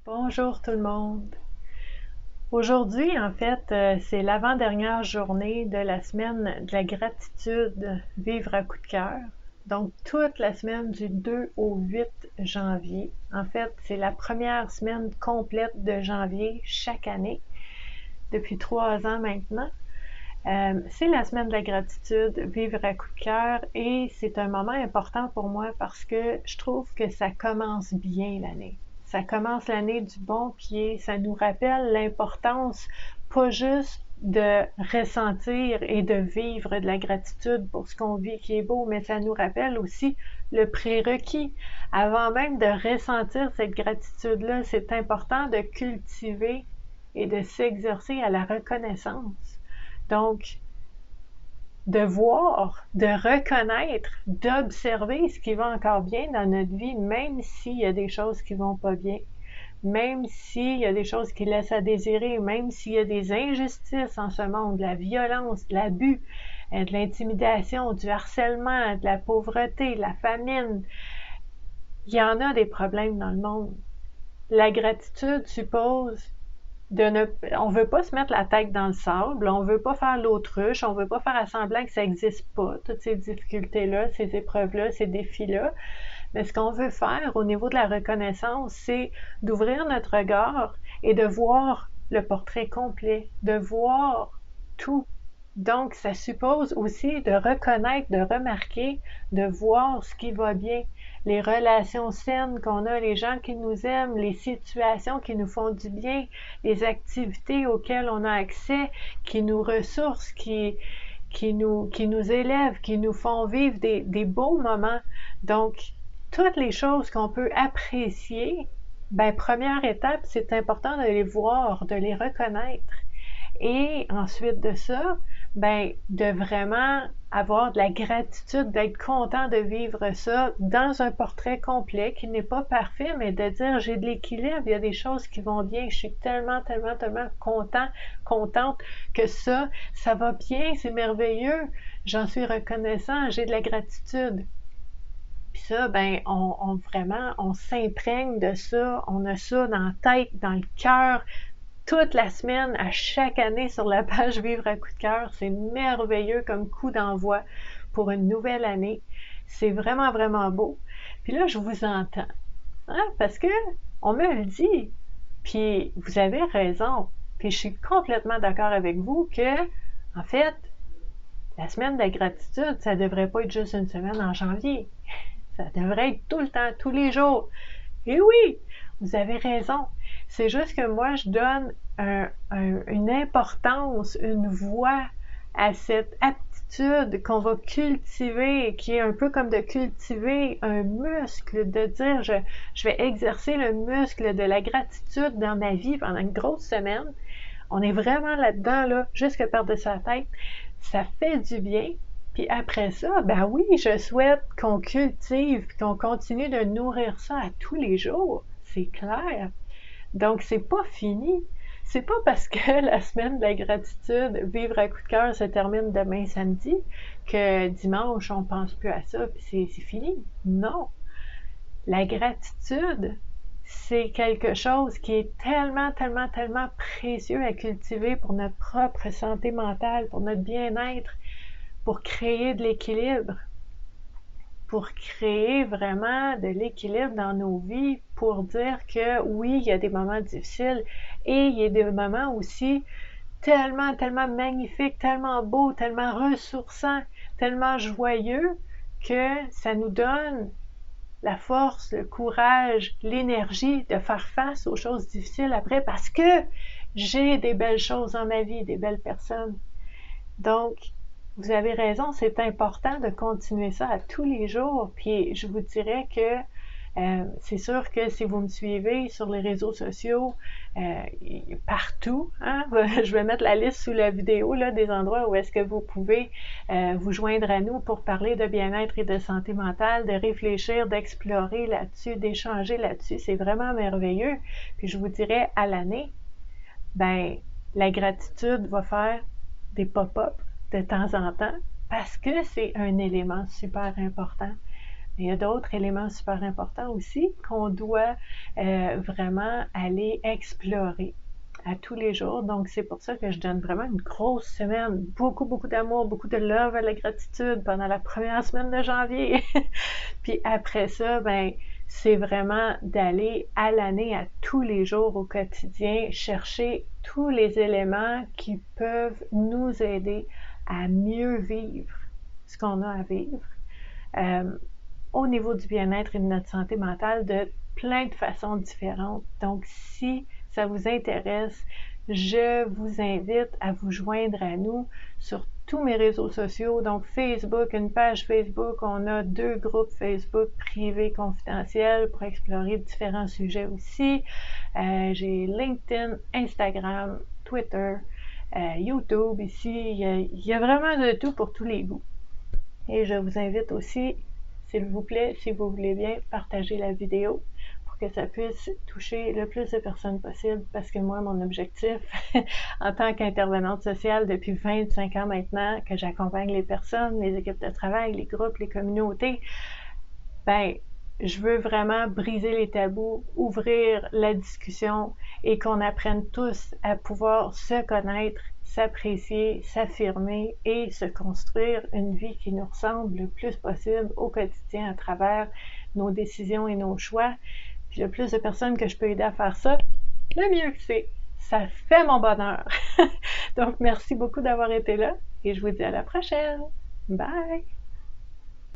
Bonjour tout le monde. Aujourd'hui, en fait, c'est l'avant-dernière journée de la semaine de la gratitude Vivre à coup de cœur. Donc, toute la semaine du 2 au 8 janvier. En fait, c'est la première semaine complète de janvier chaque année, depuis 3 ans maintenant. C'est la semaine de la gratitude, vivre à coup de cœur, et c'est un moment important pour moi parce que je trouve que ça commence bien l'année. Ça commence l'année du bon pied, ça nous rappelle l'importance pas juste de ressentir et de vivre de la gratitude pour ce qu'on vit qui est beau, mais ça nous rappelle aussi le prérequis. Avant même de ressentir cette gratitude-là, c'est important de cultiver et de s'exercer à la reconnaissance. Donc, de voir, de reconnaître, d'observer ce qui va encore bien dans notre vie, même s'il y a des choses qui vont pas bien, même s'il y a des choses qui laissent à désirer, même s'il y a des injustices en ce monde, de la violence, de l'abus, de l'intimidation, du harcèlement, de la pauvreté, de la famine. Il y en a des problèmes dans le monde. La gratitude suppose on veut pas se mettre la tête dans le sable, on veut pas faire l'autruche, on veut pas faire à semblant que ça n'existe pas, toutes ces difficultés-là, ces épreuves-là, ces défis-là. Mais ce qu'on veut faire au niveau de la reconnaissance, c'est d'ouvrir notre regard et de voir le portrait complet, de voir tout. Donc, ça suppose aussi de reconnaître, de remarquer, de voir ce qui va bien, les relations saines qu'on a, les gens qui nous aiment, les situations qui nous font du bien, les activités auxquelles on a accès, qui nous ressourcent, qui nous élèvent, qui nous font vivre des beaux moments. Donc, toutes les choses qu'on peut apprécier, première étape, c'est important de les voir, de les reconnaître. Et ensuite de ça, de vraiment avoir de la gratitude, d'être content de vivre ça dans un portrait complet qui n'est pas parfait, mais de dire j'ai de l'équilibre, il y a des choses qui vont bien, je suis tellement, tellement, tellement contente que ça va bien, c'est merveilleux, j'en suis reconnaissant, j'ai de la gratitude. Puis ça, on s'imprègne de ça, on a ça dans la tête, dans le cœur, toute la semaine, à chaque année sur la page Vivre à coup de cœur. C'est merveilleux comme coup d'envoi pour une nouvelle année. C'est vraiment, vraiment beau. Puis là, je vous entends. Hein? Parce que on me le dit. Puis vous avez raison. Puis je suis complètement d'accord avec vous que, en fait, la semaine de la gratitude, ça devrait pas être juste une semaine en janvier. Ça devrait être tout le temps, tous les jours. Et oui, vous avez raison. C'est juste que moi, je donne une importance, une voix à cette aptitude qu'on va cultiver, qui est un peu comme de cultiver un muscle, de dire je vais exercer le muscle de la gratitude dans ma vie pendant une grosse semaine. On est vraiment là-dedans, là, jusque par-dessus la tête. Ça fait du bien. Puis après ça, ben oui, je souhaite qu'on cultive, qu'on continue de nourrir ça à tous les jours. C'est clair. Donc, c'est pas fini. C'est pas parce que la semaine de la gratitude, vivre à coup de cœur, se termine demain samedi, que dimanche, on pense plus à ça, puis c'est fini. Non. La gratitude, c'est quelque chose qui est tellement, tellement, tellement précieux à cultiver pour notre propre santé mentale, pour notre bien-être, pour créer de l'équilibre, pour créer vraiment de l'équilibre dans nos vies, pour dire que oui, il y a des moments difficiles et il y a des moments aussi tellement, tellement magnifiques, tellement beaux, tellement ressourçants, tellement joyeux que ça nous donne la force, le courage, l'énergie de faire face aux choses difficiles après parce que j'ai des belles choses dans ma vie, des belles personnes. Donc, vous avez raison, c'est important de continuer ça à tous les jours. Puis je vous dirais que c'est sûr que si vous me suivez sur les réseaux sociaux, partout, hein, je vais mettre la liste sous la vidéo là, des endroits où est-ce que vous pouvez vous joindre à nous pour parler de bien-être et de santé mentale, de réfléchir, d'explorer là-dessus, d'échanger là-dessus. C'est vraiment merveilleux. Puis je vous dirais, à l'année, la gratitude va faire des pop-up de temps en temps parce que c'est un élément super important. Il y a d'autres éléments super importants aussi qu'on doit vraiment aller explorer à tous les jours. Donc, c'est pour ça que je donne vraiment une grosse semaine, beaucoup, beaucoup d'amour, beaucoup de love à la gratitude pendant la première semaine de janvier. Puis après ça, ben, c'est vraiment d'aller à l'année, à tous les jours au quotidien, chercher tous les éléments qui peuvent nous aider à mieux vivre ce qu'on a à vivre. Au niveau du bien-être et de notre santé mentale de plein de façons différentes. Donc, si ça vous intéresse, je vous invite à vous joindre à nous sur tous mes réseaux sociaux, donc Facebook, une page Facebook, on a 2 groupes Facebook privés confidentiels pour explorer différents sujets aussi. J'ai LinkedIn, Instagram, Twitter, YouTube ici, il y a vraiment de tout pour tous les goûts. Et je vous invite aussi, s'il vous plaît, si vous voulez bien, partager la vidéo pour que ça puisse toucher le plus de personnes possible parce que moi, mon objectif, en tant qu'intervenante sociale depuis 25 ans maintenant, que j'accompagne les personnes, les équipes de travail, les groupes, les communautés, ben, je veux vraiment briser les tabous, ouvrir la discussion et qu'on apprenne tous à pouvoir se connaître, s'apprécier, s'affirmer et se construire une vie qui nous ressemble le plus possible au quotidien à travers nos décisions et nos choix. Puis le plus de personnes que je peux aider à faire ça, le mieux que c'est. Ça fait mon bonheur. Donc, merci beaucoup d'avoir été là et je vous dis à la prochaine. Bye!